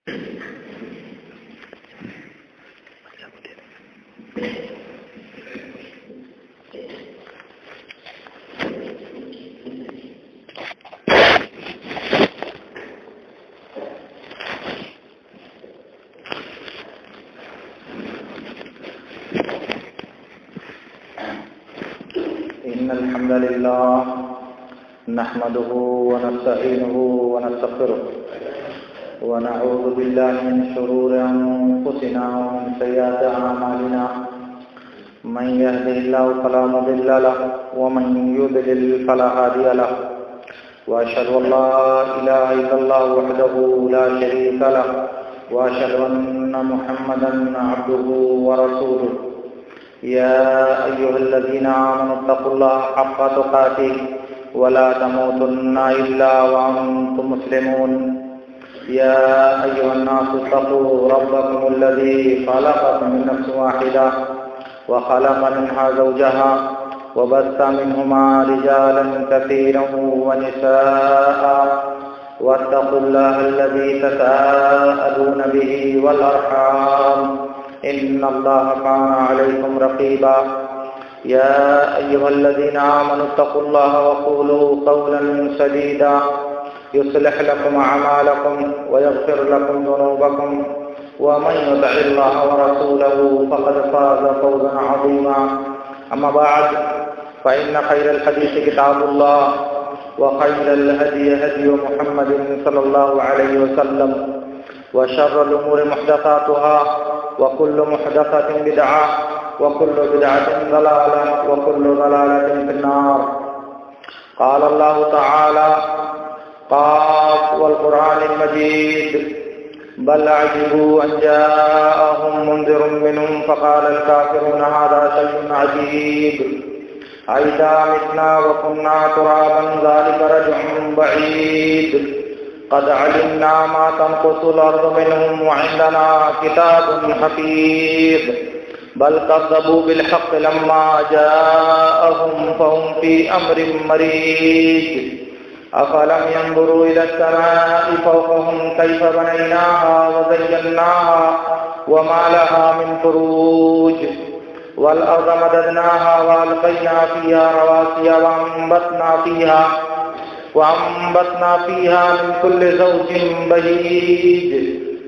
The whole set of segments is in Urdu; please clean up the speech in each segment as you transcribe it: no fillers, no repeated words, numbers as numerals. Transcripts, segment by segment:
إن الحمد لله نحمده ونستعينه ونستغفره ونعوذ بالله من شرور أنفسنا ومن سيئات أعمالنا من يهده الله فلا مضل له ومن يضلل فلا هادي له وأشهد أن لا إله إلا الله وحده لا شريك له وأشهد أن محمدا عبده ورسوله يا أيها الذين آمنوا اتقوا الله حق تقاته ولا تموتن إلا وأنتم مسلمون يا أيها الناس اتقوا ربكم الذي خلقكم من نفس واحدة وخلق منها زوجها وبث منهما رجالا كثيرا ونساء واتقوا الله الذي تساءلون به والأرحام إن الله كان عليكم رقيبا يا أيها الذين آمنوا اتقوا الله وقولوا قولا سديدا يصلح لكم أعمالكم ويغفر لكم ذنوبكم ومن يطع الله ورسوله فقد فاز فوزا عظيما أما بعد فإن خير الحديث كتاب الله وخير الهدي هدي محمد صلى الله عليه وسلم وشر الأمور محدثاتها وكل محدثة بدعة وكل بدعة ضلالة وكل ضلالة في النار. قال الله تعالى: قاف والقرآن المجيد بل عجبوا أن جاءهم منذر منهم فقال الكافرون هذا شيء عجيب أئذا متنا وكنا ترابا ذلك رجع بعيد قد علمنا ما تنقص الأرض منهم وعندنا كتاب حفيظ بل كذبوا بالحق لما جاءهم فهم في أمر مريج أفلم ينظروا إلى السماء فوقهم كيف بنيناها وزيناها وما لها من فروج والأرض مددناها وألقينا فيها رواسي وأنبتنا فيها من كل زوج بهيج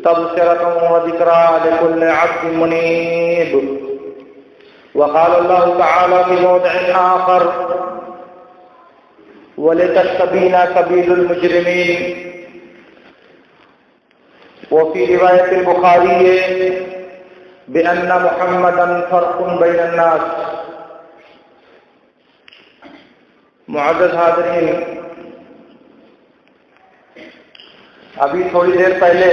تبصرة وذكرى لكل عبد منيب. وقال الله تعالى في موضع آخر: ولتستبين سبيل المجرمين. وفي رواية البخاري بأن محمدا فرق بين الناس. معزز حاضرین، ابھی تھوڑی دیر پہلے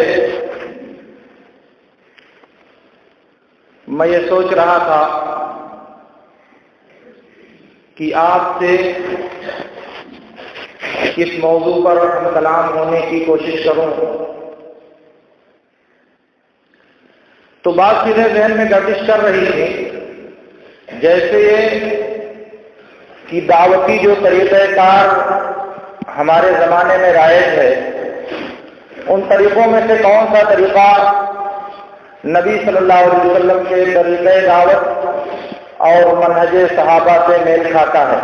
میں یہ سوچ رہا تھا کہ آپ سے کس موضوع پر کلام ہونے کی کوشش کروں، تو بات سیدھے ذہن میں گردش کر رہی تھی جیسے کہ دعوتی جو طریقہ کار ہمارے زمانے میں رائج ہے، ان طریقوں میں سے کون سا طریقہ نبی صلی اللہ علیہ وسلم کے طریقہ دعوت اور منہج صحابہ سے میل کھاتا ہے،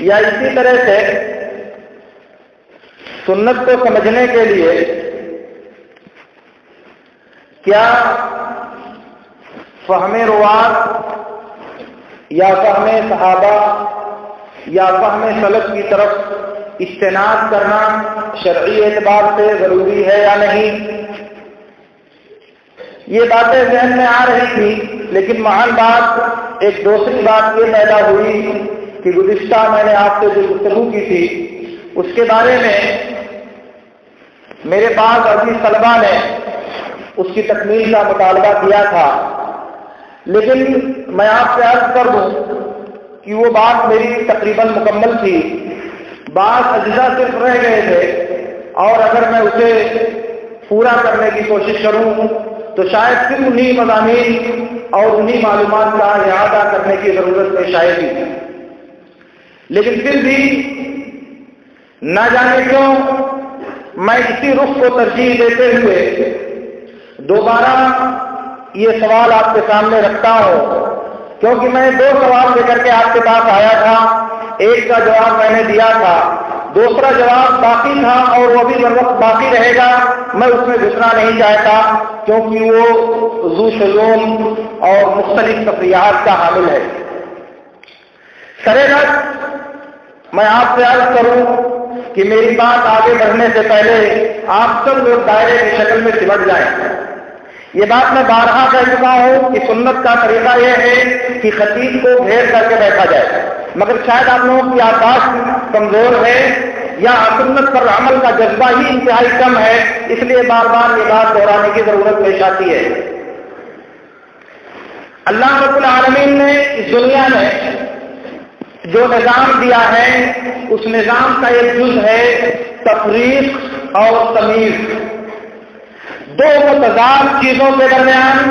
یا اسی طرح سے سنت کو سمجھنے کے لیے کیا فہم روات یا فہم صحابہ یا فہم سلف کی طرف استناد کرنا شرعی اعتبار سے ضروری ہے یا نہیں؟ یہ باتیں ذہن میں آ رہی تھی، لیکن معاً بات ایک دوسری بات یہ پیدا ہوئی کہ گزشتہ میں نے آپ سے جو گفتگو کی تھی اس کے بارے میں میرے پاس عزیز طلبہ نے اس کی تکمیل کا مطالبہ کیا تھا، لیکن میں آپ سے عرض کر دوں کہ وہ بات میری تقریباً مکمل تھی، بعض اجزاء صرف رہ گئے تھے، اور اگر میں اسے پورا کرنے کی کوشش کروں تو شاید صرف انہی مضامین اور انہی معلومات کا اعادہ کرنے کی ضرورت پیش آئے گی، لیکن پھر بھی نہ جانے کیوں میں اسی رخ کو ترجیح دیتے ہوئے دوبارہ یہ سوال آپ کے سامنے رکھتا ہوں، کیونکہ میں 2 سوال لے کر کے آپ کے پاس آیا تھا، ایک کا جواب میں نے دیا تھا، دوسرا جواب باقی تھا اور وہ بھی وقت باقی رہے گا، میں اس میں گھسنا نہیں چاہتا کیونکہ وہ ذو شجون اور مختلف تفریحات کا حامل ہے۔ سرگت میں آپ سے عرض کروں کہ میری بات آگے بڑھنے سے پہلے آپ سب لوگ دائرے کی شکل میں سمٹ جائیں۔ یہ بات میں بارہا کہہ چکا ہوں کہ سنت کا طریقہ یہ ہے کہ خطیب کو گھیر کر کے بیٹھا جائے، مگر شاید آپ لوگوں کی یادداشت کمزور ہے یا سنت پر عمل کا جذبہ ہی انتہائی کم ہے، اس لیے بار بار یہ بات دہرانے کی ضرورت پیش آتی ہے۔ اللہ رب العالمین نے اس دنیا میں جو نظام دیا ہے اس نظام کا ایک جز ہے تفریق اور تمیز، 2 متضاد چیزوں کے درمیان،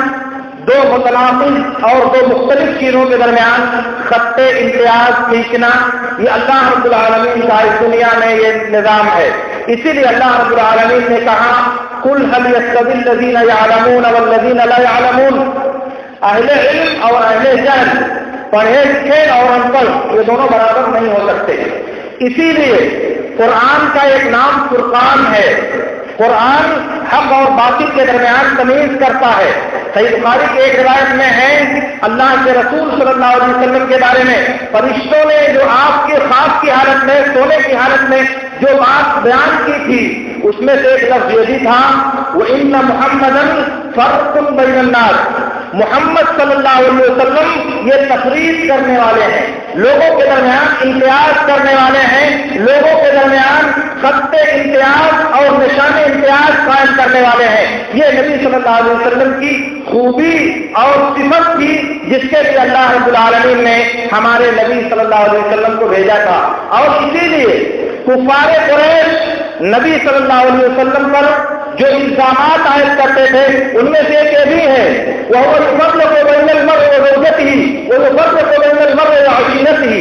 2 متناقض اور 2 مختلف چیزوں کے درمیان خط امتیاز کھینچنا، یہ اللہ رب العالمین کا اس دنیا میں یہ نظام ہے۔ اسی لیے اللہ رب العالمین نے کہا قل هل يستوي الذين يعلمون والذين لا يعلمون، اہل علم اور اہل جہل، پڑھے لکھے اور ان پڑھ، یہ دونوں برابر نہیں ہو سکتے۔ اسی لیے قرآن کا ایک نام فرقان ہے، قرآن حق اور باطل کے درمیان تمیز کرتا ہے۔ صحیح بخاری کی ایک روایت میں ہے اللہ کے رسول صلی اللہ علیہ وسلم کے بارے میں فرشتوں نے جو آپ کے خواب کی حالت میں، سونے کی حالت میں جو بات بیان کی تھی اس میں سے ایک لفظ یہ بھی تھا وَإِنَّ مُحَمَّدًا فَرْقٌ بَيْنَ النَّاسِ، محمد صلی اللہ علیہ وسلم یہ تفریق کرنے والے ہیں، لوگوں کے درمیان امتیاز کرنے والے ہیں، لوگوں کے درمیان خط امتیاز اور نشان امتیاز قائم کرنے والے ہیں۔ یہ نبی صلی اللہ علیہ وسلم کی خوبی اور صفت تھی جس کے لیے اللہ رب العالمین نے ہمارے نبی صلی اللہ علیہ وسلم کو بھیجا تھا۔ اور اسی لیے کفار قریش نبی صلی اللہ علیہ وسلم پر جو الزامات عائد کرتے تھے ان میں سے ایک یہ بھی ہے وہ يفرق بين المرء وزوجته ويفرق بين المرء وعشيرته،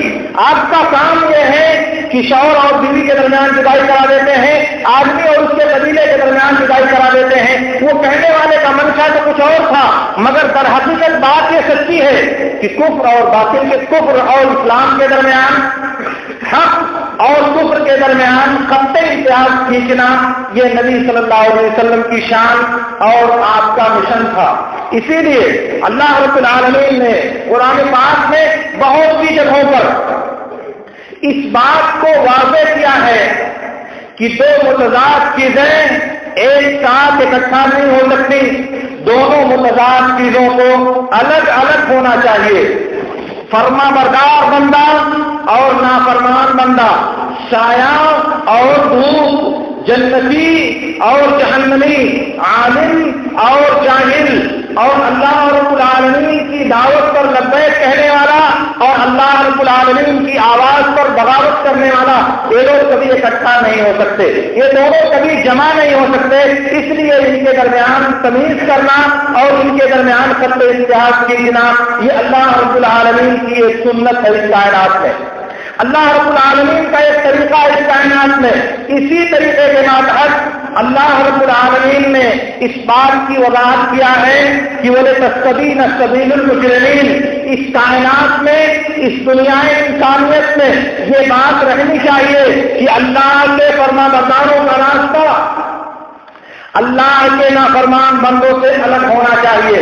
آپ کا کام یہ ہے کہ شوہر اور بیوی کے درمیان جدائی کرا دیتے ہیں، آدمی اور اس کے قبیلے کے درمیان جدائی کرا دیتے ہیں۔ وہ کہنے والے کا منشا تو کچھ اور تھا، مگر در حقیقت بات یہ سچی ہے کہ کفر اور باطل کے، کفر اور اسلام کے درمیان، حق اور کفر کے درمیان خط امتیاز کھینچنا یہ نبی صلی اللہ علیہ وسلم کی شان اور آپ کا مشن تھا۔ اسی لیے اللہ رب العالمین نے قرآن پاک میں بہت سی جگہوں پر اس بات کو واضح کیا ہے کہ 2 متضاد چیزیں ایک ساتھ اکٹھا نہیں ہو سکتی، دونوں متضاد چیزوں کو الگ الگ ہونا چاہیے۔ فرما بردار بندہ اور نافرمان بندہ، سایہ اور دھوپ، جنتی اور جہنمی، عالم اور جاہل، اور اللہ رب العالمین کی دعوت پر لبیک کہنے والا اور اللہ رب العالمین کی آواز پر بغاوت کرنے والا، یہ لوگ کبھی اکٹھا نہیں ہو سکتے، یہ دونوں کبھی جمع نہیں ہو سکتے۔ اس لیے ان کے درمیان تمیز کرنا اور ان کے درمیان خط امتیاز کھینچنا یہ اللہ رب العالمین کی ایک سنت ہے اس کائنات میں، اللہ رب العالمین کا ایک طریقہ اس کائنات میں۔ اسی طریقے کے ماتحت اللہ رب العالمین نے اس بات کی وضاحت کیا ہے کہ وَلِتَسْتَبِينَ سَبِيلُ الْمُجْرِمِينَ، اس کائنات میں، اس دنیا انسانیت میں یہ بات رہنی چاہیے کہ اللہ کے فرما برداروں کا راستہ اللہ کے نافرمان بندوں سے الگ ہونا چاہیے،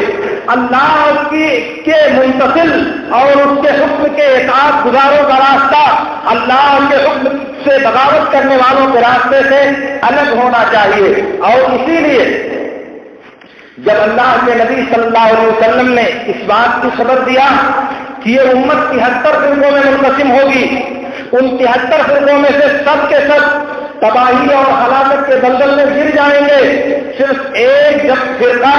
اللہ کے منتصل اور اس کے حکم کے اطاعت گزاروں کا راستہ اللہ کے حکم سے بغاوت کرنے والوں کے راستے سے الگ ہونا چاہیے۔ اور اسی لیے جب اللہ کے نبی صلی اللہ علیہ وسلم نے اس بات کی خبر دیا کہ یہ امت 73 فرقوں میں منقسم ہوگی، ان 73 فرقوں میں سے سب کے سب تباہی اور ہلاکت کے دلدل میں گر جائیں گے، صرف ایک جب فرقہ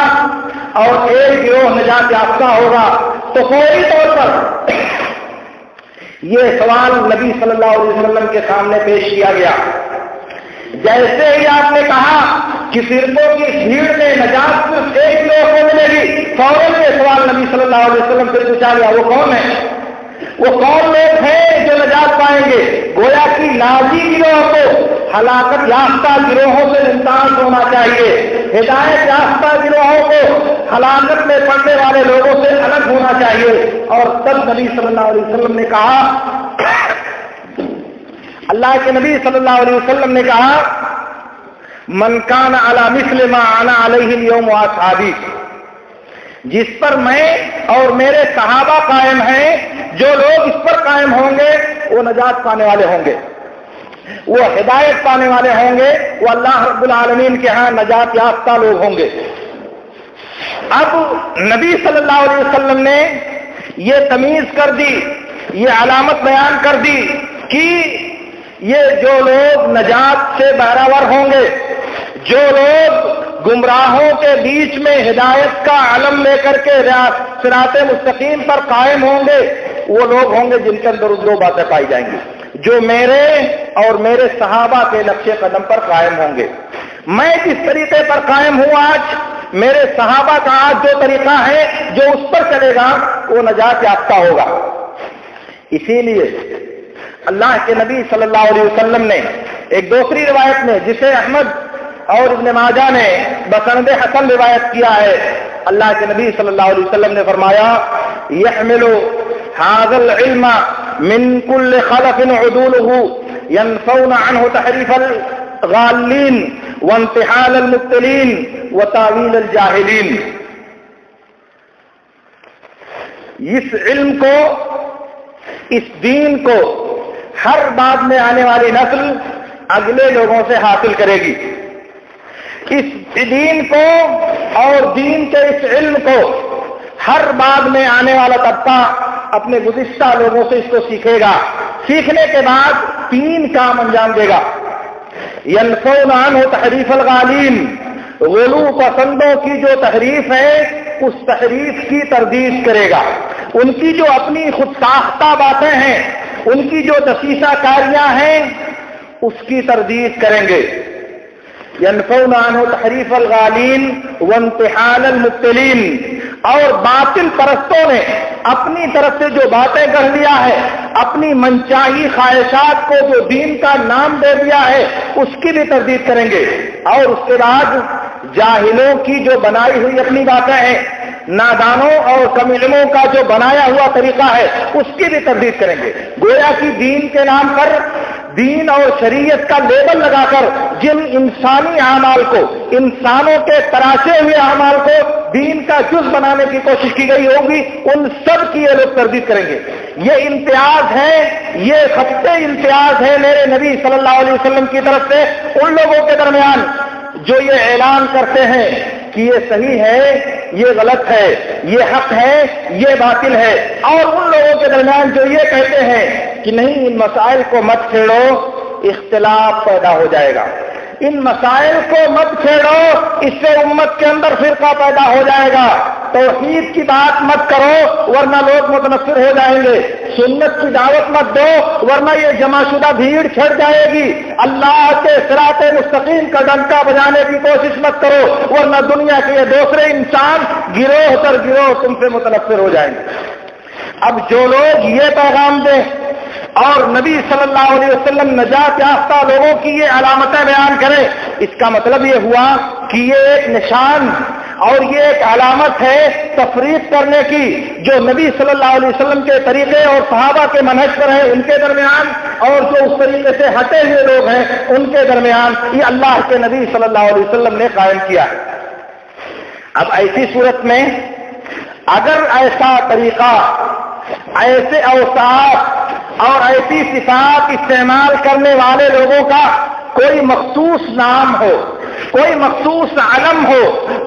اور ایک گروہ نجات یافتہ ہوگا۔ تو فوری طور پر یہ سوال نبی صلی اللہ علیہ وسلم کے سامنے پیش کیا گیا۔ جیسے ہی آپ نے کہا کہ فرقوں کی بھیڑ میں نجات صرف ایک لوگ کو ملے گی، فوراً یہ سوال نبی صلی اللہ علیہ وسلم سے پوچھا گیا وہ کون ہے؟ وہ کون لوگ ہیں جو نجات پائیں گے؟ گویا کہ ناجی گروہ کو ہلاکت یافتہ گروہوں سے ممتاز ہونا چاہیے، ہدایت یافتہ گروہوں کو ہلاکت میں پڑنے والے لوگوں سے الگ ہونا چاہیے۔ اور تب نبی صلی اللہ علیہ وسلم نے کہا، اللہ کے نبی صلی اللہ علیہ وسلم نے کہا، من کان علی مثل ما انا علیہ اليوم واصحابی، جس پر میں اور میرے صحابہ قائم ہیں، جو لوگ اس پر قائم ہوں گے وہ نجات پانے والے ہوں گے، وہ ہدایت پانے والے ہوں گے، وہ اللہ رب العالمین کے ہاں نجات یافتہ لوگ ہوں گے۔ اب نبی صلی اللہ علیہ وسلم نے یہ تمیز کر دی، یہ علامت بیان کر دی کہ یہ جو لوگ نجات سے بہرہور ہوں گے، جو لوگ گمراہوں کے بیچ میں ہدایت کا علم لے کر کے صراط مستقیم پر قائم ہوں گے، وہ لوگ ہوں گے جن کے اندر دو باتیں پائی جائیں گی، جو میرے اور میرے صحابہ کے نقش قدم پر قائم ہوں گے۔ میں جس طریقے پر قائم ہوں آج، میرے صحابہ کا آج جو طریقہ ہے، جو اس پر چلے گا وہ نجات یافتہ ہوگا۔ اسی لیے اللہ کے نبی صلی اللہ علیہ وسلم نے ایک دوسری روایت میں، جسے احمد اور ابن ماجہ نے بسند حسن روایت کیا ہے، اللہ کے نبی صلی اللہ علیہ وسلم نے فرمایا، يحمل هذا العلم من كل خلف عدوله ينفون عنه تحريف الغالين وانتحال المبتلين وتاويل الجاهلين۔ اس علم کو، اس دین کو ہر بعد میں آنے والی نسل اگلے لوگوں سے حاصل کرے گی۔ اس دین کو اور دین کے اس علم کو ہر بعد میں آنے والا طبقہ اپنے گزشتہ لوگوں سے اس کو سیکھے گا، سیکھنے کے بعد 3 کام انجام دے گا۔ ينفون عنه تحریف الغالین، غلو پسندوں کی جو تحریف ہے اس تحریف کی تردید کرے گا، ان کی جو اپنی خود ساختہ باتیں ہیں، ان کی جو دسیسہ کاریاں ہیں اس کی تردید کریں گے۔ ينفون عنه تحریف الغالین وانتحال المبتلین، اور باطل پرستوں نے اپنی طرف سے جو باتیں کر لیا ہے، اپنی منچاہی خواہشات کو جو دین کا نام دے دیا ہے اس کی بھی تردید کریں گے۔ اور اس کے بعد جاہلوں کی جو بنائی ہوئی اپنی باتیں ہیں، نادانوں اور کم علموں کا جو بنایا ہوا طریقہ ہے اس کی بھی تردید کریں گے۔ گویا کہ دین کے نام پر، دین اور شریعت کا لیبل لگا کر جن انسانی اعمال کو، انسانوں کے تراشے ہوئے اعمال کو دین کا جز بنانے کی کوشش کی گئی ہوگی، ان سب کی یہ لوگ تردید کریں گے۔ یہ امتیاز ہے، یہ خط امتیاز ہے میرے نبی صلی اللہ علیہ وسلم کی طرف سے ان لوگوں کے درمیان جو یہ اعلان کرتے ہیں کہ یہ صحیح ہے، یہ غلط ہے، یہ حق ہے، یہ باطل ہے، اور ان لوگوں کے درمیان جو یہ کہتے ہیں کہ نہیں ان مسائل کو مت چھیڑو، اختلاف پیدا ہو جائے گا، ان مسائل کو مت چھیڑو، اس سے امت کے اندر فرقہ پیدا ہو جائے گا، توحید کی بات مت کرو ورنہ لوگ متنفر ہو جائیں گے، سنت کی دعوت مت دو ورنہ یہ جمع شدہ بھیڑ چھڑ جائے گی، اللہ کے صراط مستقیم کا ڈنکا بجانے کی کوشش مت کرو ورنہ دنیا کے یہ دوسرے انسان گروہ در گروہ تم سے متنفر ہو جائیں گے۔ اب جو لوگ یہ پیغام دیں اور نبی صلی اللہ علیہ وسلم نجات یافتہ لوگوں کی یہ علامتیں بیان کریں، اس کا مطلب یہ ہوا کہ یہ ایک نشان اور یہ ایک علامت ہے تفریق کرنے کی، جو نبی صلی اللہ علیہ وسلم کے طریقے اور صحابہ کے منہج پر ہیں ان کے درمیان، اور جو اس طریقے سے ہٹے ہوئے لوگ ہیں ان کے درمیان، یہ اللہ کے نبی صلی اللہ علیہ وسلم نے قائم کیا ہے۔ اب ایسی صورت میں اگر ایسا طریقہ، ایسے اوصاف اور ایسی صفات استعمال کرنے والے لوگوں کا کوئی مخصوص نام ہو، کوئی مخصوص علم ہو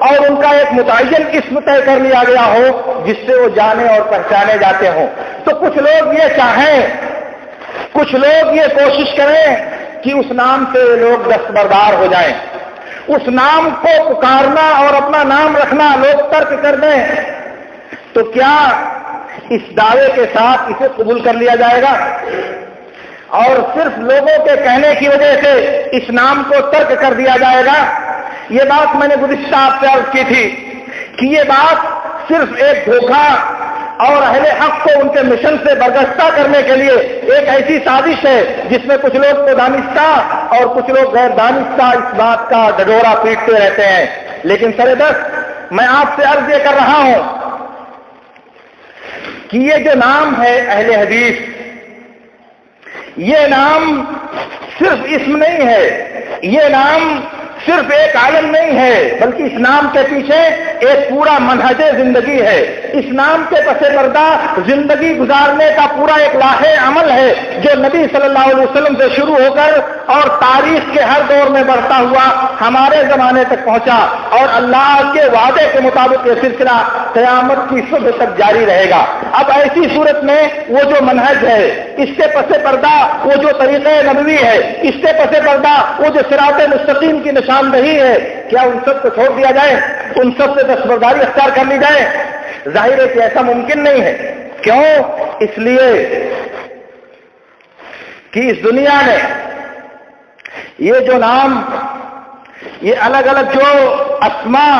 اور ان کا ایک متعین اسم طے کر لیا گیا ہو جس سے وہ جانے اور پہچانے جاتے ہوں، تو کچھ لوگ یہ چاہیں، کچھ لوگ یہ کوشش کریں کہ اس نام سے لوگ دستبردار ہو جائیں، اس نام کو پکارنا اور اپنا نام رکھنا لوگ ترک کر دیں، تو کیا اس دعوے کے ساتھ اسے قبول کر لیا جائے گا؟ اور صرف لوگوں کے کہنے کی وجہ سے اس نام کو ترک کر دیا جائے گا؟ یہ بات میں نے گزشتہ آپ سے عرض کی تھی کہ یہ بات صرف ایک دھوکہ اور اہل حق کو ان کے مشن سے برگشتہ کرنے کے لیے ایک ایسی سازش ہے جس میں کچھ لوگ تو دانستہ اور کچھ لوگ غیر دانستہ اس بات کا ڈڈورا پیٹتے رہتے ہیں. لیکن سردست میں آپ سے عرض یہ کر رہا ہوں کہ یہ جو نام ہے اہل حدیث، یہ نام صرف اسم نہیں ہے، یہ نام صرف ایک عالم نہیں ہے، بلکہ اس نام کے پیچھے ایک پورا منہج زندگی ہے. اس نام کے پس پردہ زندگی گزارنے کا پورا ایک لاہے عمل ہے جو نبی صلی اللہ علیہ وسلم سے شروع ہو کر اور تاریخ کے ہر دور میں بڑھتا ہوا ہمارے زمانے تک پہنچا، اور اللہ کے وعدے کے مطابق یہ سلسلہ قیامت کی صبح تک جاری رہے گا. اب ایسی صورت میں وہ جو منہج ہے، اس کے پس پردہ وہ جو طریقہ نبوی ہے، اس کے پس پردہ وہ جو صراط مستقیم کی نشاندہی ہے، کیا ان سب کو چھوڑ دیا جائے؟ ان سب سے دستبرداری اختیار کر لی جائے؟ ظاہر ہے کہ ایسا ممکن نہیں ہے. کیوں؟ اس لیے کہ اس دنیا میں یہ جو نام، یہ الگ الگ جو اسماء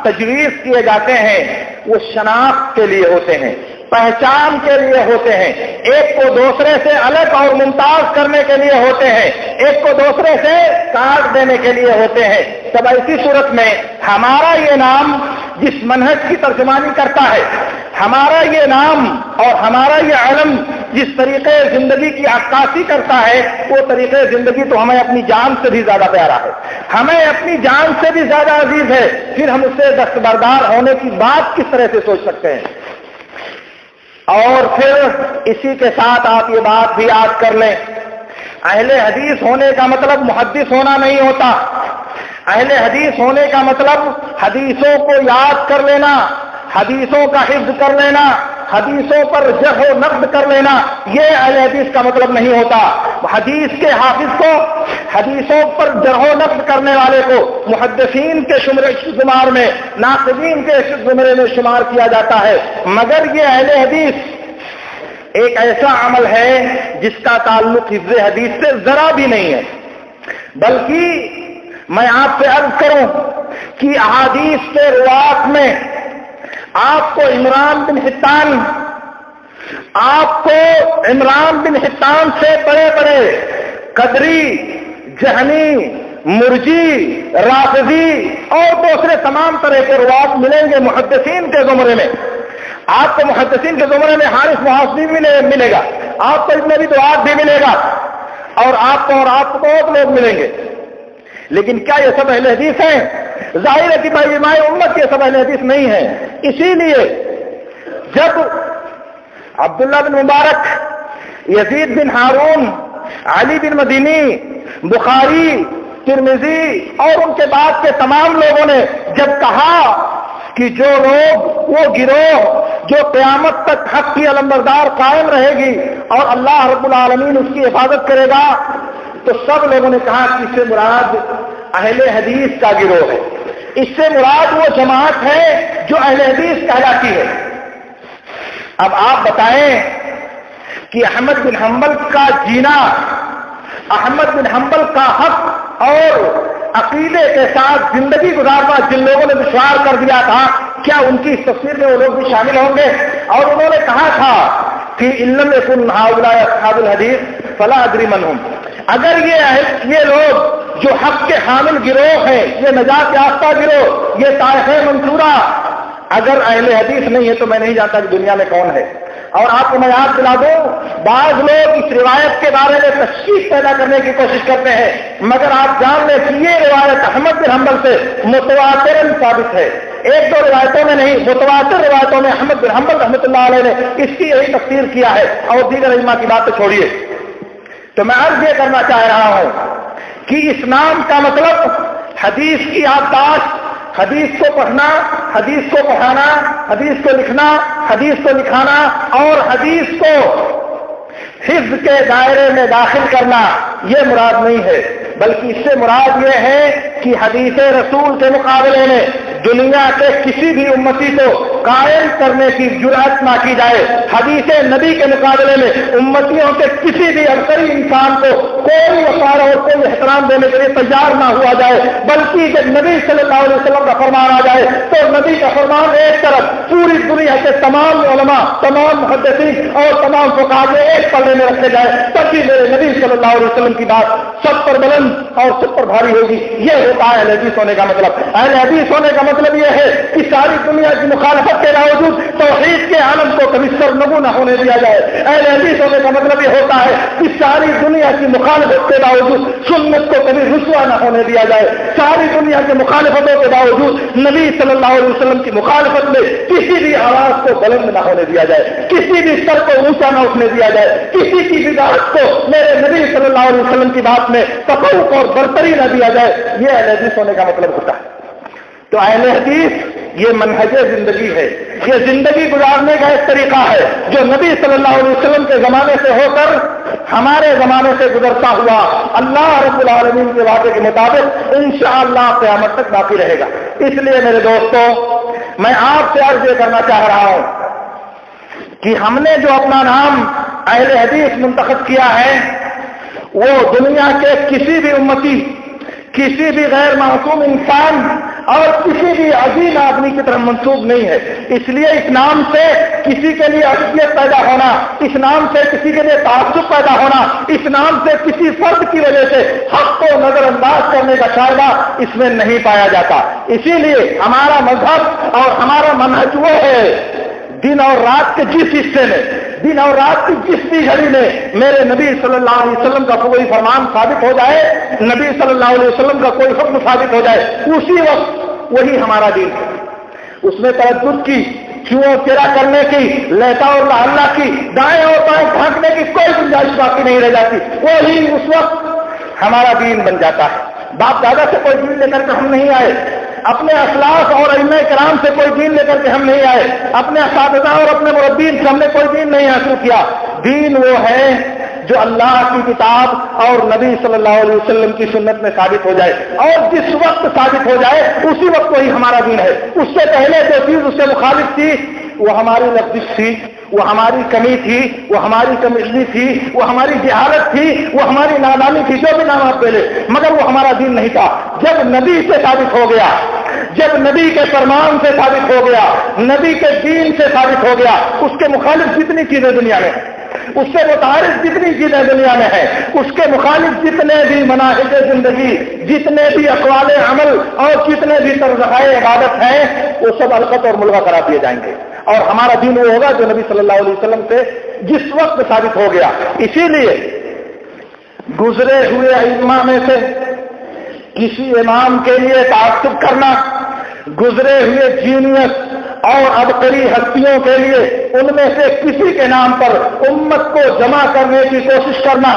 تجویز کیے جاتے ہیں وہ شناخت کے لیے ہوتے ہیں، پہچان کے لیے ہوتے ہیں، ایک کو دوسرے سے الگ اور ممتاز کرنے کے لیے ہوتے ہیں، ایک کو دوسرے سے کاٹ دینے کے لیے ہوتے ہیں. تب ایسی صورت میں ہمارا یہ نام جس منہج کی ترجمانی کرتا ہے، ہمارا یہ نام اور ہمارا یہ علم جس طریقے زندگی کی عکاسی کرتا ہے، وہ طریقے زندگی تو ہمیں اپنی جان سے بھی زیادہ پیارا ہے، ہمیں اپنی جان سے بھی زیادہ عزیز ہے. پھر ہم اس سے دستبردار ہونے کی بات کس طرح سے سوچ سکتے ہیں؟ اور پھر اسی کے ساتھ آپ یہ بات بھی یاد کر لیں، اہل حدیث ہونے کا مطلب محدث ہونا نہیں ہوتا. اہل حدیث ہونے کا مطلب حدیثوں کو یاد کر لینا، حدیثوں کا حفظ کر لینا، حدیثوں پر جرح و نقد کر لینا، یہ اہل حدیث کا مطلب نہیں ہوتا. حدیث کے حافظ کو، حدیثوں پر جرح و نقد کرنے والے کو محدثین کے شمار میں، ناقدین کے زمرے میں شمار کیا جاتا ہے. مگر یہ اہل حدیث ایک ایسا عمل ہے جس کا تعلق حفظ حدیث سے ذرا بھی نہیں ہے. بلکہ میں آپ سے عرض کروں کہ احادیث کے روات میں آپ کو عمران بن حطان سے بڑے بڑے قدری، جہنی، مرجی، رافضی اور دوسرے تمام طرح کے روات ملیں گے محدثین کے زمرے میں. آپ کو محدثین کے زمرے میں حارث محاسبی ملے گا، آپ کو ابن ابی دعاد بھی ملے گا، اور آپ کو بہت لوگ ملیں گے. لیکن کیا یہ سب اہل حدیث ہیں؟ ظاہر ہے کہ بھائی امام امت یہ سب اہل حدیث نہیں ہیں. اسی لیے جب عبداللہ بن مبارک، یزید بن ہارون، علی بن مدینی، بخاری، ترمذی اور ان کے بعد کے تمام لوگوں نے جب کہا کہ جو لوگ، وہ گروہ جو قیامت تک حق کی علمبردار قائم رہے گی اور اللہ رب العالمین اس کی حفاظت کرے گا، تو سب لوگوں نے کہا کہ اس سے مراد اہل حدیث کا گروہ ہے، اس سے مراد وہ جماعت ہے جو اہل حدیث کہلاتی ہے. اب آپ بتائیں کہ احمد بن حنبل کا جینا، احمد بن حنبل کا حق اور عقیدے کے ساتھ زندگی گزارنا جن لوگوں نے دشوار کر دیا تھا، کیا ان کی اس تصویر میں وہ لوگ بھی شامل ہوں گے؟ اور انہوں نے کہا تھا کہ ان لم یکن ہؤلاء اصحاب الحدیث فلا ادری من هم. اگر یہ لوگ جو حق کے حامل گروہ ہیں، یہ نجات یافتہ گروہ، یہ طائفہ منصورہ اگر اہل حدیث نہیں ہے تو میں نہیں جانتا کہ دنیا میں کون ہے. اور آپ کو میں یاد دلا دوں، بعض لوگ اس روایت کے بارے میں تشکیک پیدا کرنے کی کوشش کرتے ہیں، مگر آپ جان لیں کہ یہ روایت احمد بن حنبل سے متواتراً ثابت ہے. ایک دو روایتوں میں نہیں، متواتر روایتوں میں احمد بن حنبل رحمۃ اللہ علیہ نے اس کی یہی تفسیر کیا ہے. اور دیگر ائمہ کی بات تو چھوڑیے. تو میں عرض یہ کرنا چاہ رہا ہوں کہ اس نام کا مطلب حدیث کی یادداشت، حدیث کو پڑھنا، حدیث کو پڑھانا، حدیث کو لکھنا، حدیث کو لکھانا اور حدیث کو حفظ کے دائرے میں داخل کرنا، یہ مراد نہیں ہے. بلکہ اس سے مراد یہ ہے کہ حدیث رسول کے مقابلے میں دنیا کے کسی بھی امتی کو قائل کرنے کی جرأت نہ کی جائے. حدیث نبی کے مقابلے میں امتیوں کے کسی بھی عسکری انسان کو کوئی وقار اور کوئی احترام دینے کے لیے تیار نہ ہوا جائے، بلکہ جب نبی صلی اللہ علیہ وسلم کا فرمان آ جائے تو نبی کا فرمان ایک طرف، پوری دنیا کے تمام علماء، تمام محدثین اور تمام فقہاء کے ایک پلڑے میں رکھے جائے، تب بھی میرے نبی صلی اللہ علیہ وسلم کی بات سب پر بلند اور سب پر بھاری ہوگی. یہ ہوتا ہے اہل حدیث ہونے کا مطلب. اہل حدیث ہونے کا مطلب یہ ہے کہ ساری دنیا کی مخالفت کے باوجود توحید کے عالم کو کبھی سرنگو نہ ہونے دیا جائے. اہل حدیث ہونے کا مطلب یہ ہوتا ہے کہ ساری دنیا کی مخالفت کے باوجود سنت کو کبھی رسوا نہ ہونے دیا جائے. ساری دنیا کی مخالفتوں کے باوجود نبی صلی اللہ علیہ وسلم کی مخالفت میں کسی بھی آواز کو بلند نہ ہونے دیا جائے، کسی بھی سر کو اونچا نہ اٹھنے دیا جائے، کسی کی بدعت کو میرے نبی صلی اللہ علیہ وسلم کی بات میں تفوق اور برتری نہ دیا جائے. یہ اہل حدیث ہونے کا مطلب ہوتا ہے. تو اہل حدیث یہ منہج زندگی ہے، یہ زندگی گزارنے کا ایک طریقہ ہے جو نبی صلی اللہ علیہ وسلم کے زمانے سے ہو کر ہمارے زمانے سے گزرتا ہوا اللہ رب العالمین کے وعدے کے مطابق انشاءاللہ قیامت تک باقی رہے گا. اس لیے میرے دوستوں، میں آپ سے عرض یہ کرنا چاہ رہا ہوں کہ ہم نے جو اپنا نام اہل حدیث منتخب کیا ہے وہ دنیا کے کسی بھی امتی، کسی بھی غیر معصوم انسان اور کسی بھی عظیم آدمی کی طرف منسوب نہیں ہے. اس لیے اس نام سے کسی کے لیے عصبیت پیدا ہونا، اس نام سے کسی کے لیے تعصب پیدا ہونا، اس نام سے کسی فرد کی وجہ سے حق کو نظر انداز کرنے کا شائبہ اس میں نہیں پایا جاتا. اسی لیے ہمارا مذہب اور ہمارا منہج وہ ہے، دن اور رات کے جس حصے میں، دن اور رات کی جس بھی گھڑی میں میرے نبی صلی اللہ علیہ وسلم کا کوئی فرمان ثابت ہو جائے، نبی صلی اللہ علیہ وسلم کا کوئی حکم ثابت ہو جائے، اسی وقت وہی ہمارا دین ہے. اس میں تردد کی، چوں چرا کرنے کی، لیتا اور لاحلہ کی، دائیں اور بائیں بھاگنے کی کوئی گنجائش باقی نہیں رہ جاتی. وہی اس وقت ہمارا دین بن جاتا ہے. باپ دادا سے کوئی دین لے کر کے ہم نہیں آئے، اپنے اسلاف اور ائمہ کرام سے کوئی دین لے کر کے ہم نہیں آئے، اپنے اساتذہ اور اپنے مربین سے ہم نے کوئی دین نہیں حاصل کیا. دین وہ ہے جو اللہ کی کتاب اور نبی صلی اللہ علیہ وسلم کی سنت میں ثابت ہو جائے، اور جس وقت ثابت ہو جائے اسی وقت وہی ہمارا دین ہے. اس سے پہلے جو چیز اس سے مخالف تھی وہ ہماری لفظ تھی، وہ ہماری کمی تھی، وہ ہماری کمزوری تھی، وہ ہماری جہالت تھی، وہ ہماری نادانی تھی، جو بھی نام آپ پہلے، مگر وہ ہمارا دین نہیں تھا. جب نبی سے ثابت ہو گیا، جب نبی کے فرمان سے ثابت ہو گیا، نبی کے دین سے ثابت ہو گیا، اس کے مخالف جتنی چیزیں دنیا میں ہیں، اس سے متعارف جتنی چیزیں دنیا میں ہیں، اس کے مخالف جتنے بھی مناہج زندگی، جتنے بھی اقوال عمل اور جتنے بھی طرزۂ عبادت ہیں، وہ سب القط اور ملغا کرا دیے جائیں گے، اور ہمارا دین وہ ہوگا جو نبی صلی اللہ علیہ وسلم سے جس وقت ثابت ہو گیا. اسی لیے گزرے ہوئے ائمہ میں سے کسی امام کے لیے تعصب کرنا، گزرے ہوئے جینیس اور عبقری ہستیوں کے لیے ان میں سے کسی کے نام پر امت کو جمع کرنے کی کوشش کرنا،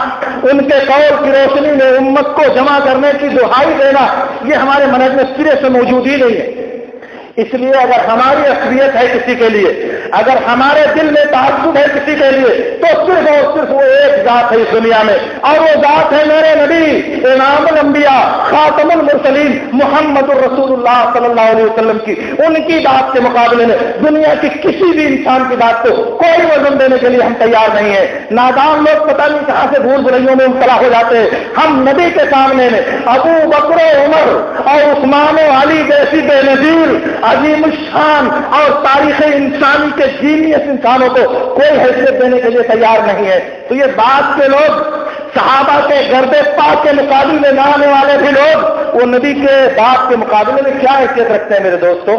ان کے قول کی روشنی میں امت کو جمع کرنے کی دہائی دینا، یہ ہمارے منہج میں سرے سے موجود ہی نہیں ہے. اس لیے اگر ہماری عصبیت ہے کسی کے لیے، اگر ہمارے دل میں تعصب ہے کسی کے لیے، تو صرف اور صرف وہ ایک ذات ہے اس دنیا میں، اور وہ ذات ہے میرے نبی امام الانبیاء خاتم المرسلین محمد الرسول اللہ صلی اللہ علیہ وسلم کی. ان کی بات کے مقابلے میں دنیا کی کسی بھی انسان کی بات کو کوئی وزن دینے کے لیے ہم تیار نہیں ہیں. نادان لوگ پتہ نہیں کہاں سے بھول بھلائیوں میں مبتلا ہو جاتے ہیں. ہم نبی کے سامنے میں ابو بکر و عمر اور عثمان و علی جیسی بے نظیر عظیم الشان اور تاریخ انسانی کے جینیس انسانوں کو کوئی حیثیت دینے کے لیے تیار نہیں ہے. تو یہ بات کے لوگ، صحابہ کے گرد پاک کے مقابلے میں نہ آنے والے بھی لوگ، وہ نبی کے بات کے مقابلے میں کیا حیثیت رکھتے ہیں میرے دوستوں؟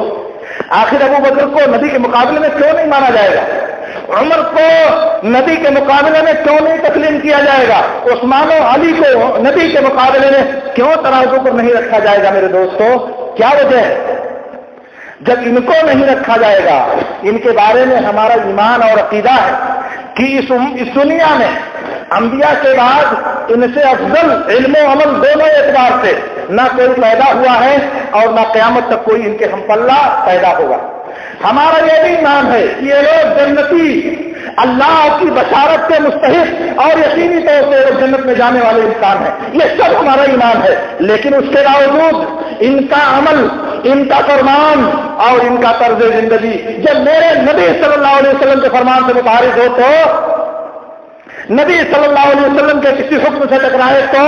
آخر ابو بکر کو نبی کے مقابلے میں کیوں نہیں مانا جائے گا؟ عمر کو نبی کے مقابلے میں کیوں نہیں تسلیم کیا جائے گا؟ عثمان و علی کو نبی کے مقابلے میں کیوں ترازو پر نہیں رکھا جائے گا میرے دوستوں؟ کیا وجہ ہے؟ جب ان کو نہیں رکھا جائے گا، ان کے بارے میں ہمارا ایمان اور عقیدہ ہے کہ اس دنیا میں انبیاء کے بعد ان سے افضل علم و عمل دونوں اعتبار سے نہ کوئی پیدا ہوا ہے اور نہ قیامت تک کوئی ان کے ہم پلہ پیدا ہوگا. ہمارا یہ بھی ایمان ہے کہ یہ لوگ جنتی، اللہ کی بشارت کے مستحق اور یقینی طور سے لوگ جنت میں جانے والے انسان ہیں. یہ سب ہمارا ایمان ہے، لیکن اس کے باوجود ان کا عمل ان کا فرمان اور ان کا طرز زندگی جب میرے نبی صلی اللہ علیہ وسلم کے فرمان سے متعارض ہو تو نبی صلی اللہ علیہ وسلم کے کسی حکم سے ٹکرائے تو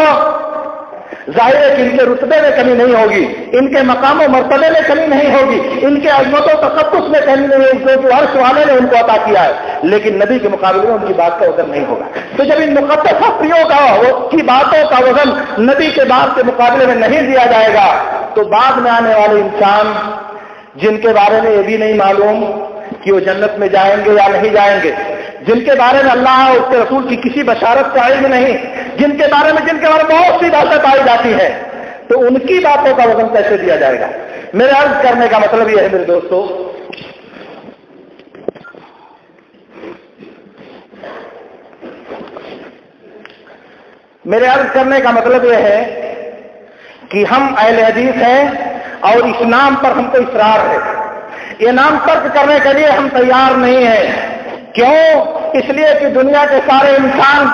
ظاہر ہے کہ ان کے رتبے میں کمی نہیں ہوگی، ان کے مقام و مرتبے میں کمی نہیں ہوگی، ان کے عظمت و تقدس میں کمی نہیں ہوگی، کیونکہ عرش والے نے ان کو عطا کیا ہے، لیکن نبی کے مقابلے میں ان کی بات کا وزن نہیں ہوگا۔ تو جب ان مقدس ہستیوں کی باتوں کا وزن نبی کے بات کے مقابلے میں نہیں دیا جائے گا تو بعد میں آنے والے انسان جن کے بارے میں یہ بھی نہیں معلوم کہ وہ جنت میں جائیں گے یا نہیں جائیں گے، جن کے بارے میں اللہ اور اس کے رسول کی کسی بشارت کا علم نہیں، جن کے بارے میں بہت سی باتیں پائی جاتی ہیں، تو ان کی باتوں کا وزن کیسے دیا جائے گا؟ میرے عرض کرنے کا مطلب یہ ہے میرے دوستو، میرے عرض کرنے کا مطلب یہ ہے کہ ہم اہل حدیث ہیں اور اس نام پر ہم کو اصرار ہے، یہ نام ترک کرنے کے لیے ہم تیار نہیں ہیں۔ کیوں؟ اس لیے کہ دنیا کے سارے انسان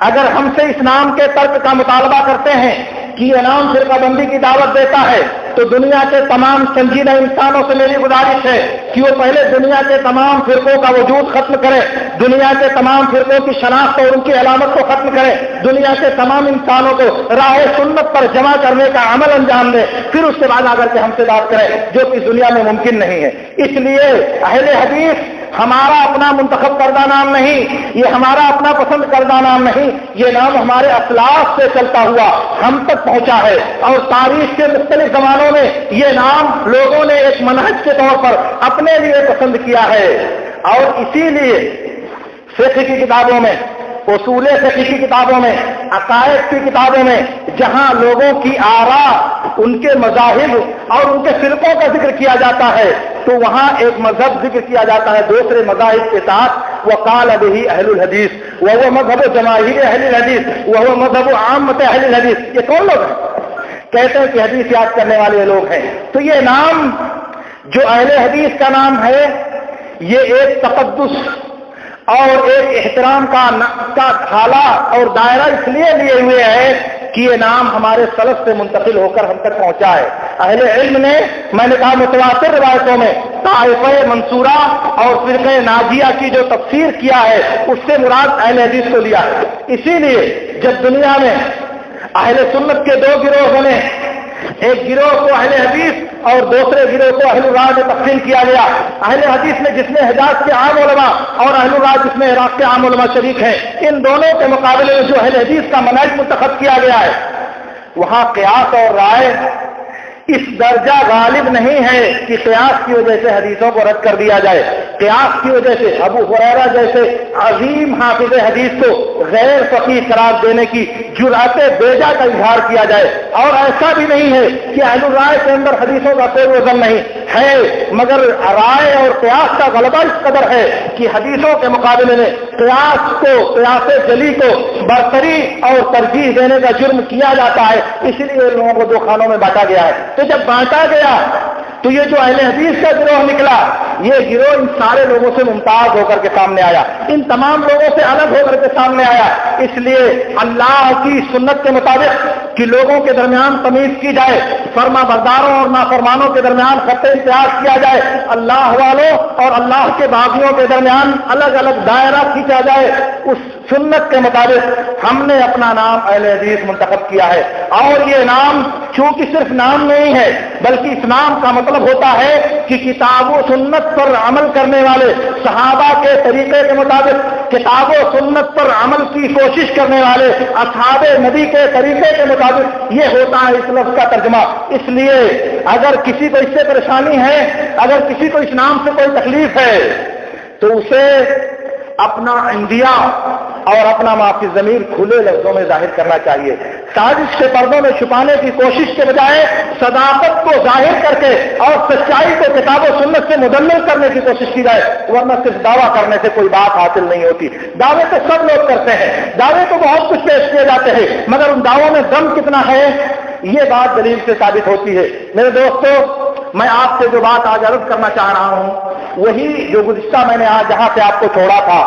اگر ہم سے اس نام کے ترک کا مطالبہ کرتے ہیں کہ یہ نام فرقہ بندی کی دعوت دیتا ہے، تو دنیا کے تمام سنجیدہ انسانوں سے میری گزارش ہے کہ وہ پہلے دنیا کے تمام فرقوں کا وجود ختم کرے، دنیا کے تمام فرقوں کی شناخت اور ان کی علامت کو ختم کرے، دنیا کے تمام انسانوں کو راہ سنت پر جمع کرنے کا عمل انجام دے، پھر اس کے بعد اگر کہ ہم سے بات کرے، جو کہ دنیا میں ممکن نہیں ہے۔ اس لیے اہل حدیث ہمارا اپنا منتخب کردہ نام نہیں، یہ ہمارا اپنا پسند کردہ نام نہیں، یہ نام ہمارے اسلاف سے چلتا ہوا ہم تک پہنچا ہے، اور تاریخ کے مختلف زمانوں میں یہ نام لوگوں نے ایک منہج کے طور پر اپنے لیے پسند کیا ہے، اور اسی لیے فقہ کی کتابوں میں، اصول فقہ کی کتابوں میں، عقائد کی کتابوں میں جہاں لوگوں کی آراء، ان کے مذاہب اور ان کے فرقوں کا ذکر کیا جاتا ہے، تو وہاں ایک مذہب ذکر کیا جاتا ہے دوسرے مذاہب کے ساتھ، وقال به اہل الحدیث، وهو مذہب جماہیر اہل الحدیث، وهو مذہب عامت اہل الحدیث۔ یہ کون لوگ ہیں؟ کہتے ہیں کہ حدیث یاد کرنے والے لوگ ہیں۔ تو یہ نام جو اہل حدیث کا نام ہے، یہ ایک تقدس اور ایک احترام کا حالہ اور دائرہ اس لیے لیے ہوئے ہے کہ یہ نام ہمارے سلف سے منتقل ہو کر ہم تک پہنچا ہے۔ اہل علم نے، میں نے کہا متواتر روایتوں میں طائفہ منصورہ اور فرقہ ناجیہ کی جو تفسیر کیا ہے، اس سے مراد اہل حدیث کو لیا ہے۔ اسی لیے جب دنیا میں اہل سنت کے دو گروہ بنے، ایک گروہ کو اہل حدیث اور دوسرے گروہ کو اہل الرائے میں تقسیم کیا گیا۔ اہل حدیث میں جس میں حجاز کے عام علماء اور اہل الرائے جس میں عراق کے عام علماء شریک ہیں، ان دونوں کے مقابلے میں جو اہل حدیث کا منہج منتخب کیا گیا ہے، وہاں قیاس اور رائے اس درجہ غالب نہیں ہے کہ قیاس کی وجہ سے حدیثوں کو رد کر دیا جائے، قیاس کی وجہ سے ابو ہریرہ جیسے عظیم حافظ حدیث کو غیر فقیہ قرار دینے کی جرأت بیجا کا اظہار کیا جائے، اور ایسا بھی نہیں ہے کہ اہل الرائے کے اندر حدیثوں کا کوئی وزن نہیں ہے، مگر رائے اور قیاس کا غلبہ اس قدر ہے کہ حدیثوں کے مقابلے میں قیاس جلی کو برتری اور ترجیح دینے کا جرم کیا جاتا ہے، اسی لیے لوگوں کو دو خانوں میں بانٹا گیا ہے۔ تو جب بانٹا گیا تو یہ جو اہل حدیث کا گروہ نکلا، یہ گروہ ان سارے لوگوں سے ممتاز ہو کر کے سامنے آیا، ان تمام لوگوں سے الگ ہو کر کے سامنے آیا۔ اس لیے اللہ کی سنت کے مطابق کہ لوگوں کے درمیان تمیز کی جائے، فرما برداروں اور نافرمانوں کے درمیان خط امتیاز کیا جائے، اللہ والوں اور اللہ کے باغیوں کے درمیان الگ الگ دائرہ کھینچا جائے، اس سنت کے مطابق ہم نے اپنا نام اہل حدیث منتخب کیا ہے۔ اور یہ نام چونکہ صرف نام نہیں ہے، بلکہ اس نام کا مطلب ہوتا ہے کہ کتاب و سنت پر عمل کرنے والے، صحابہ کے طریقے کے مطابق کتاب و سنت پر عمل کی کوشش کرنے والے، اصحاب نبی کے طریقے کے مطابق، یہ ہوتا ہے اس لفظ کا ترجمہ۔ اس لیے اگر کسی کو اس سے پریشانی ہے، اگر کسی کو اس نام سے کوئی تکلیف ہے، تو اسے اپنا اندیا اور اپنا معافی ضمیر کھلے لفظوں میں ظاہر کرنا چاہیے، سازش کے پردوں میں چھپانے کی کوشش کے بجائے صداقت کو ظاہر کر کے اور سچائی کو کتاب و سنت سے مدلل کرنے کی کوشش کی جائے، ورنہ صرف دعویٰ کرنے سے کوئی بات حاصل نہیں ہوتی۔ دعوے تو سب لوگ کرتے ہیں، دعوے تو بہت کچھ پیش کیے جاتے ہیں، مگر ان دعووں میں دم کتنا ہے یہ بات دلیل سے ثابت ہوتی ہے۔ میرے دوستو، میں آپ سے جو بات آج عرض کرنا چاہ رہا ہوں وہی جو گزشتہ میں نے آج جہاں سے آپ کو چھوڑا تھا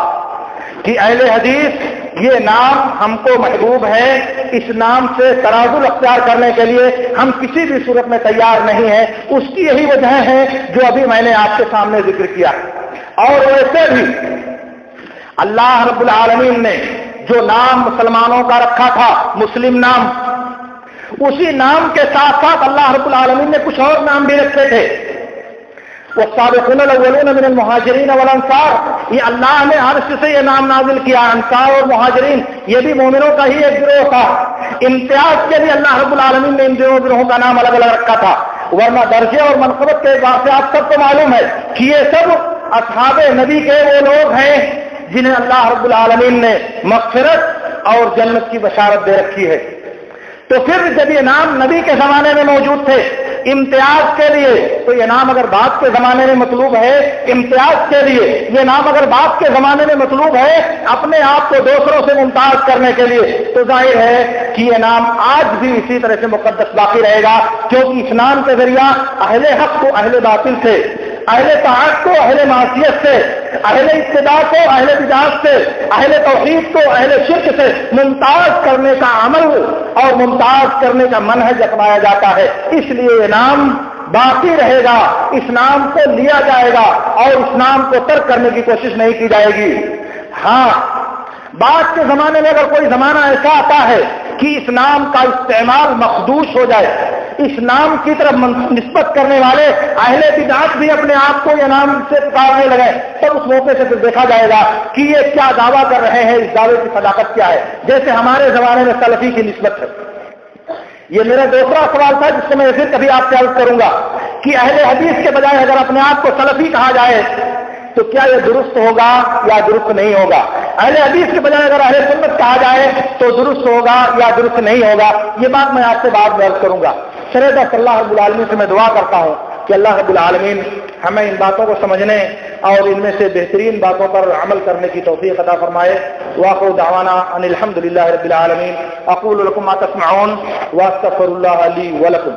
کہ اہل حدیث یہ نام ہم کو محبوب ہے، اس نام سے تنازل اختیار کرنے کے لیے ہم کسی بھی صورت میں تیار نہیں ہیں. اس کی یہی وجہ ہے جو ابھی میں نے آپ کے سامنے ذکر کیا. اور ویسے بھی اللہ رب العالمین نے جو نام مسلمانوں کا رکھا تھا مسلم نام، اسی نام کے ساتھ ساتھ اللہ رب العالمین نے کچھ اور نام بھی رکھے تھے. والسابقون الاولون من المہاجرین والانصار، یہ اللہ نے عرش سے یہ نام نازل کیا. انصار اور مہاجرین یہ بھی مومنوں کا ہی ایک گروہ تھا. امتیاز کے لیے اللہ رب العالمین نے ان دونوں گروہوں کا نام الگ الگ رکھا تھا، ورنہ درجے اور منقبت کے اعتبار سے آپ سب کو معلوم ہے کہ یہ سب اصحاب نبی کے وہ لوگ ہیں جنہیں اللہ رب العالمین نے مغفرت اور جنت کی بشارت دے رکھی ہے. تو پھر جب یہ نام نبی کے زمانے میں موجود تھے امتیاز کے لیے، تو یہ نام اگر بعد کے زمانے میں مطلوب ہے امتیاز کے لیے، یہ نام اگر بعد کے زمانے میں مطلوب ہے اپنے آپ کو دوسروں سے ممتاز کرنے کے لیے، تو ظاہر ہے کہ یہ نام آج بھی اسی طرح سے مقدس باقی رہے گا، کیونکہ اس نام کے ذریعہ اہل حق کو اہل باطل سے، اہل طاعت کو اہل معصیت سے، اہل اتباع کو اہل بدعت سے، اہل توحید کو اہل شرک سے ممتاز کرنے کا عمل اور ممتاز کرنے کا منہج اپنایا جاتا ہے. اس لیے یہ نام باقی رہے گا، اس نام کو لیا جائے گا اور اس نام کو ترک کرنے کی کوشش نہیں کی جائے گی. ہاں، بعد کے زمانے میں اگر کوئی زمانہ ایسا آتا ہے کہ اس نام کا استعمال مخدوش ہو جائے، اس نام کی طرف نسبت کرنے والے اہل بدعت بھی اپنے آپ کو یہ نام سے پکارنے لگے، تب اس موقع سے پھر دیکھا جائے گا کہ یہ کیا دعویٰ کر رہے ہیں، اس دعوے کی صداقت کیا ہے. جیسے ہمارے زمانے میں سلفی کی نسبت ہے. یہ میرا دوسرا سوال تھا جس کو میں پھر کبھی آپ سے عرض کروں گا کہ اہل حدیث کے بجائے اگر اپنے آپ کو سلفی کہا جائے تو کیا یہ درست ہوگا یا درست نہیں ہوگا؟ اہل حدیث کے بجائے اگر اہل سنت کہا جائے تو درست ہوگا یا درست نہیں ہوگا؟ یہ بات میں آپ سے بعد میں عرض کروں گا. شریعت صلی اللہ رب العالمین سے میں دعا کرتا ہوں کہ اللہ رب العالمین ہمیں ان باتوں کو سمجھنے اور ان میں سے بہترین باتوں پر عمل کرنے کی توفیق عطا فرمائے. وآخر دعوانا ان الحمد للہ رب العالمین. اقول لكم ما تسمعون واستغفر الله لي ولكم.